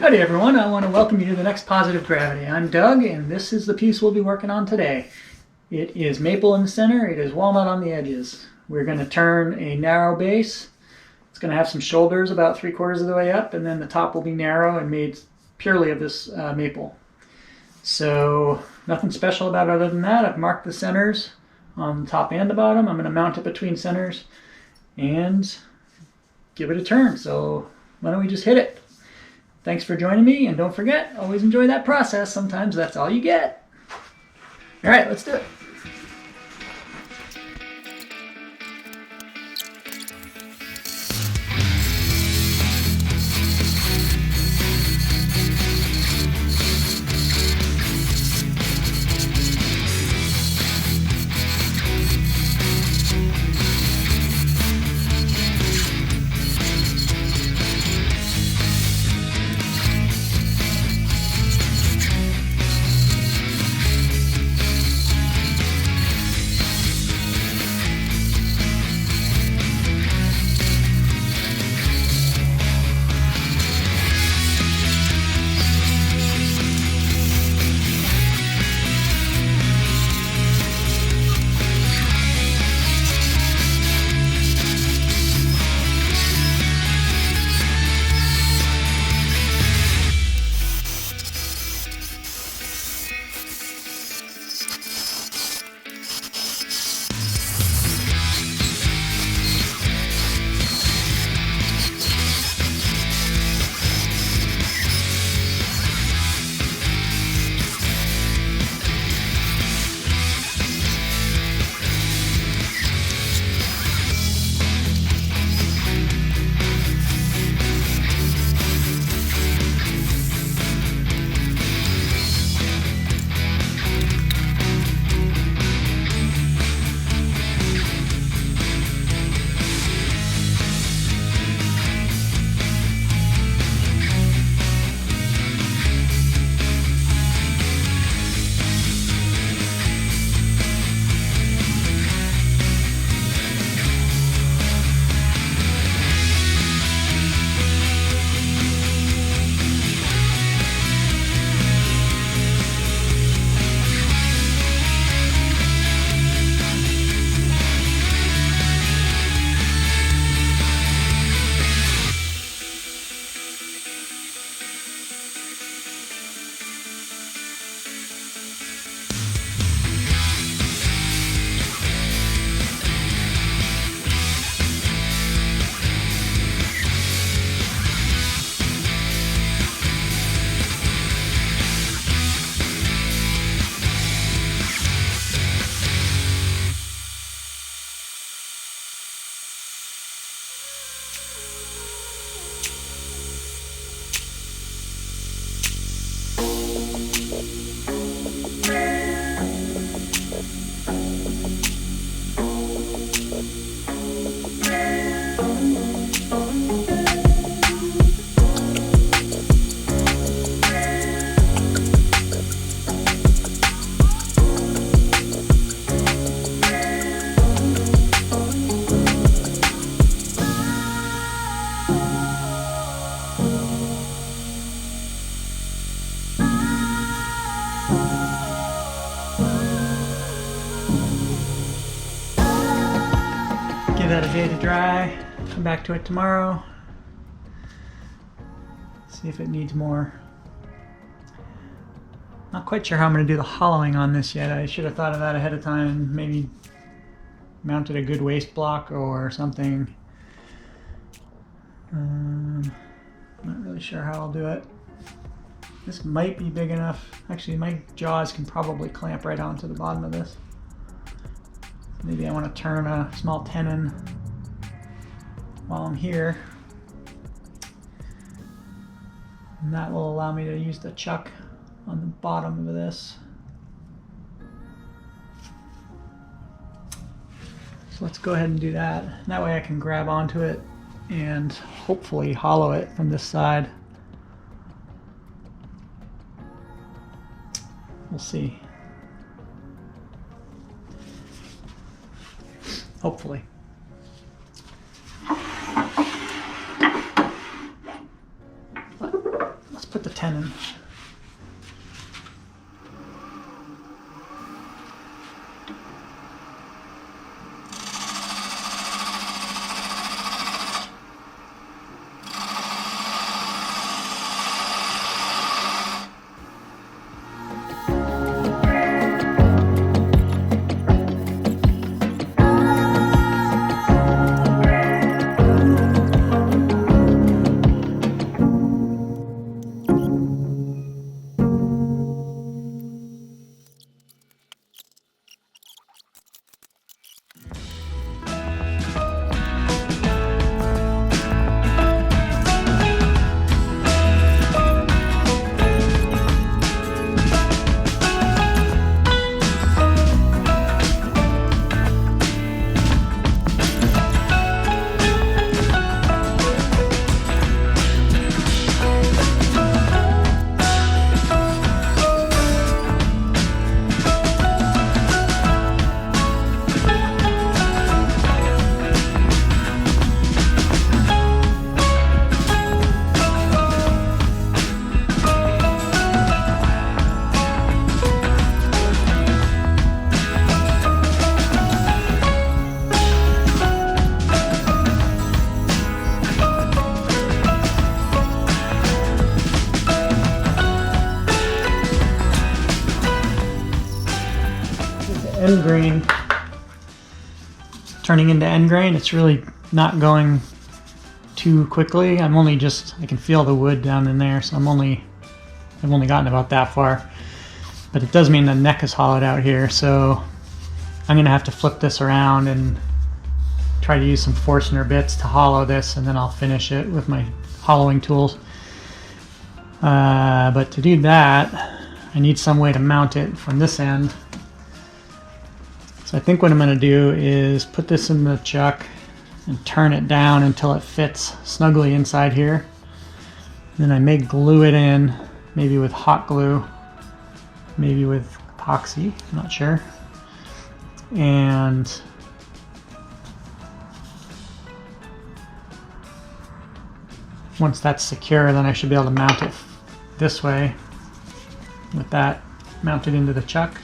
Howdy everyone, I want to welcome you to the next Positive Gravity. I'm Doug and this is the piece we'll be working on today. It is maple in the center, it is walnut on the edges. We're going to turn a narrow base. It's going to have some shoulders about 3/4 of the way up, and then the top will be narrow and made purely of this maple. So nothing special about it other than that. I've marked the centers on the top and the bottom. I'm going to mount it between centers and give it a turn. So why don't we just hit it? Thanks for joining me, and don't forget, always enjoy that process. Sometimes that's all you get. All right, let's do it. Give that a day to dry, come back to it tomorrow, see if it needs more. Not quite sure how I'm going to do the hollowing on this yet. I should have thought of that ahead of time and maybe mounted a good waste block or something. Not really sure how I'll do it. This might be big enough. Actually, my jaws can probably clamp right onto the bottom of this. Maybe I want to turn a small tenon while I'm here. And that will allow me to use the chuck on the bottom of this. So let's go ahead and do that. That way I can grab onto it and hopefully hollow it from this side. We'll see. Hopefully. Let's put tenon. Endgrain turning into endgrain. It's really not going too quickly. I can feel the wood down in there, so I've only gotten about that far. But it does mean the neck is hollowed out here, so I'm gonna have to flip this around and try to use some Forstner bits to hollow this, and then I'll finish it with my hollowing tools. But to do that, I need some way to mount it from this end. So I think what I'm going to do is put this in the chuck and turn it down until it fits snugly inside here. Then I may glue it in, maybe with hot glue, maybe with epoxy, I'm not sure. And once that's secure, then I should be able to mount it this way with that mounted into the chuck.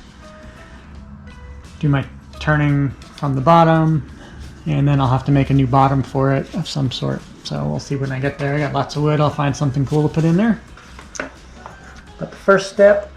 Do my turning from the bottom, and then I'll have to make a new bottom for it of some sort. So we'll see when I get there. I got lots of wood. I'll find something cool to put in there. But the first step,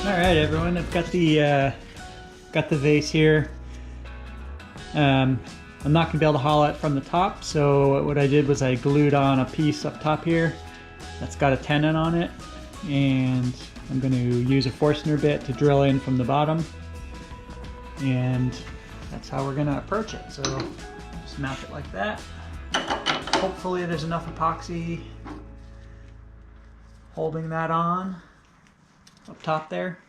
Alright everyone, I've got the vase here. I'm not going to be able to hollow it from the top, so what I did was I glued on a piece up top here that's got a tenon on it, and I'm going to use a Forstner bit to drill in from the bottom, and that's how we're going to approach it. So just mount it like that. Hopefully there's enough epoxy holding that on up top there.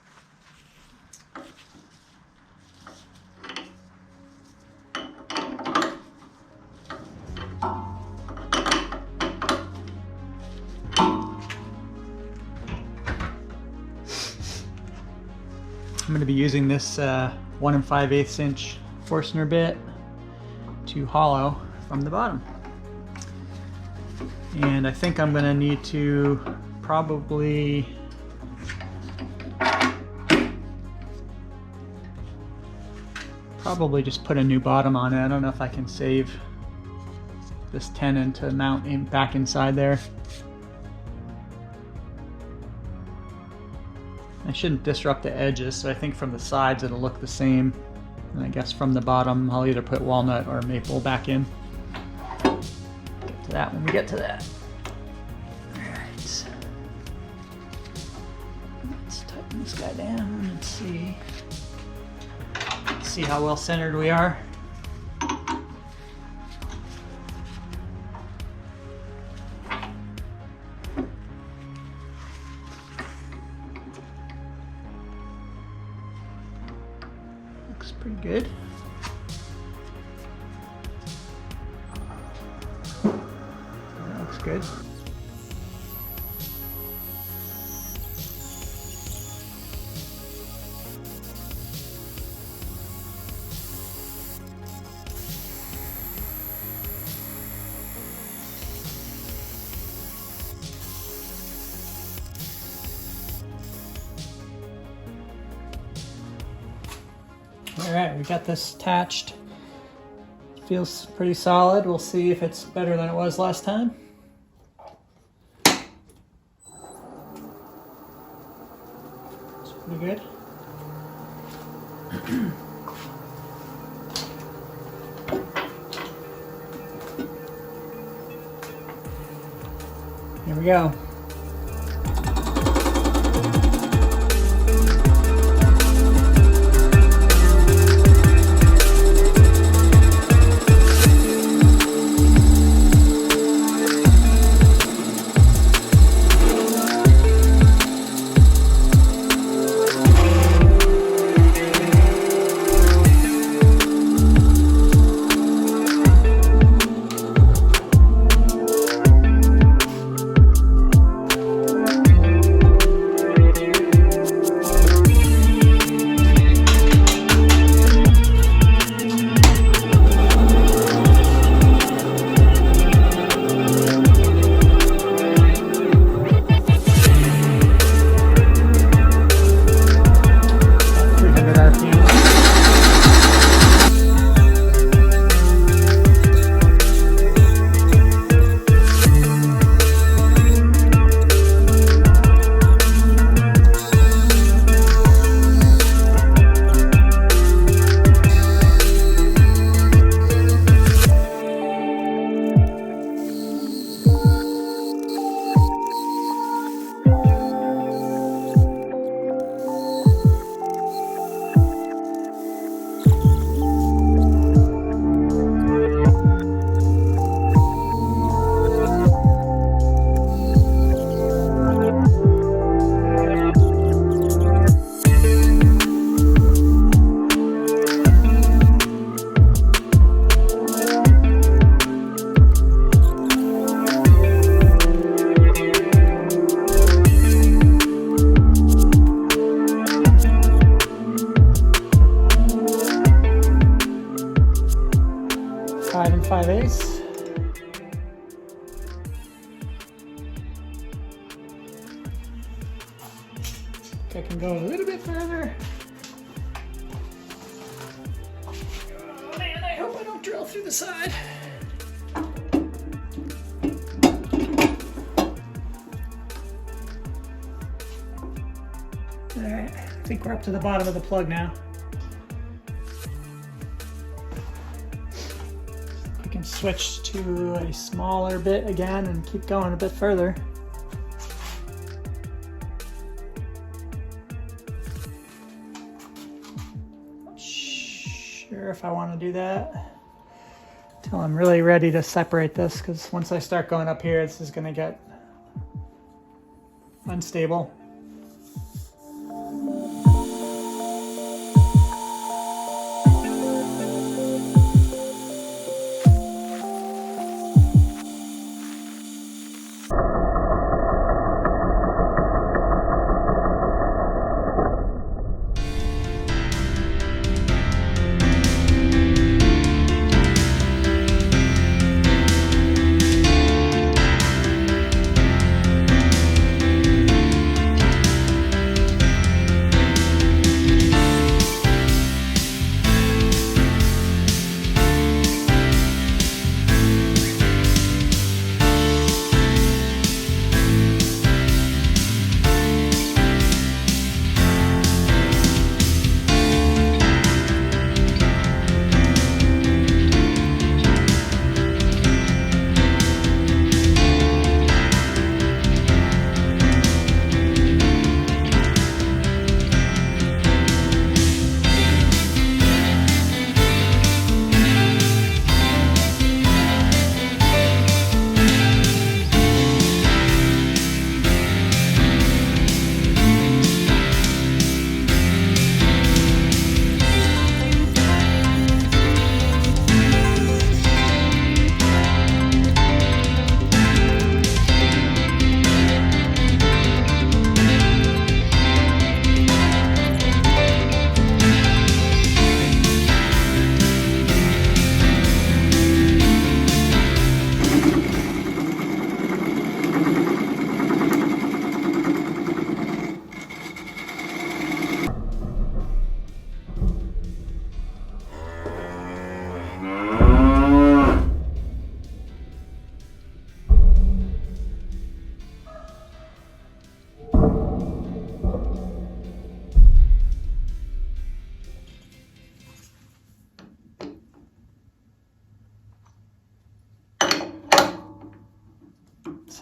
I'm going to be using this 1 5/8 inch Forstner bit to hollow from the bottom. And I think I'm going to need to probably just put a new bottom on it. I don't know if I can save this tenon to mount in back inside there. I shouldn't disrupt the edges, so I think from the sides it'll look the same. And I guess from the bottom I'll either put walnut or maple back in. Get to that when we get to that. Alright. Let's tighten this guy down and see. Let's see how well centered we are. Looks pretty good. That looks good. Alright, we got this attached. Feels pretty solid. We'll see if it's better than it was last time. It's pretty good. Here we go. Five and 5/8. I can go a little bit further. Oh man, I hope I don't drill through the side. Alright, I think we're up to the bottom of the plug now. We can switch to a smaller bit again and keep going a bit further. Not sure if I want to do that until I'm really ready to separate this, because once I start going up here, this is going to get unstable.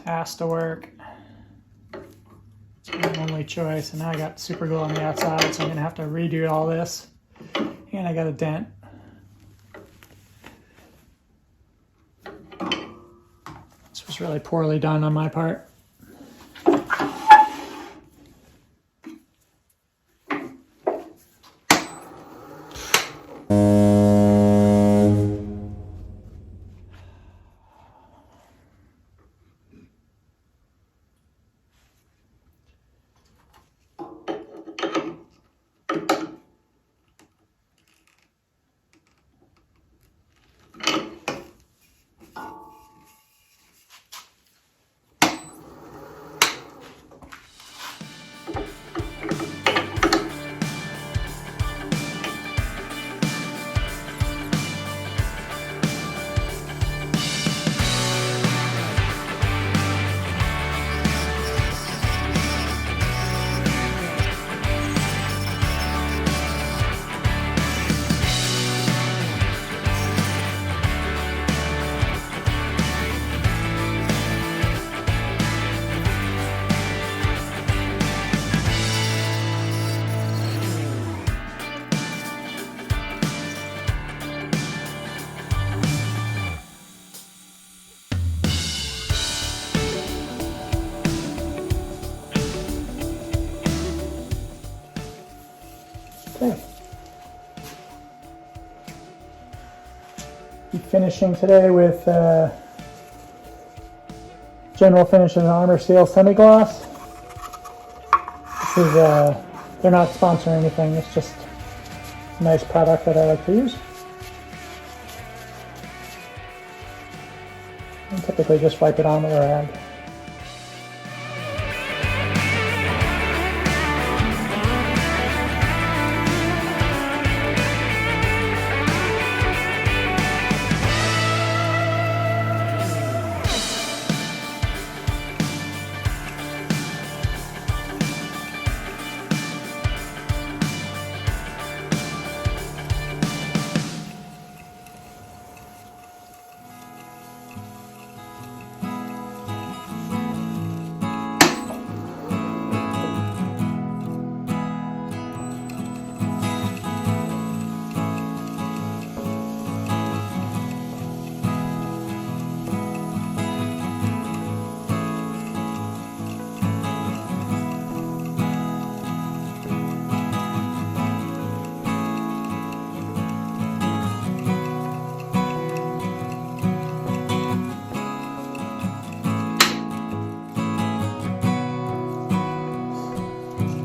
has to work. It's my only choice. And now I got super glue on the outside, so I'm gonna have to redo all this. And I got a dent. This was really poorly done on my part. Okay. Be finishing today with General Finishes Armor Seal Semi-Gloss. This is, they're not sponsoring anything, it's just a nice product that I like to use. And typically just wipe it on with a rag.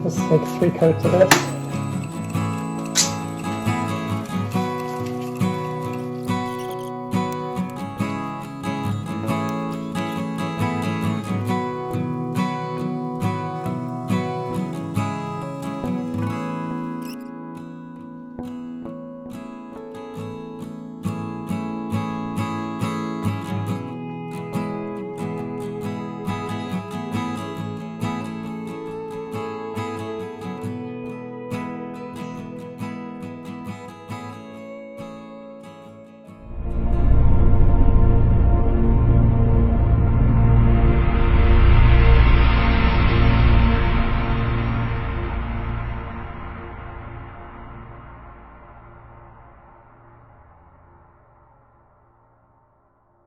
Let's take 3 coats of this.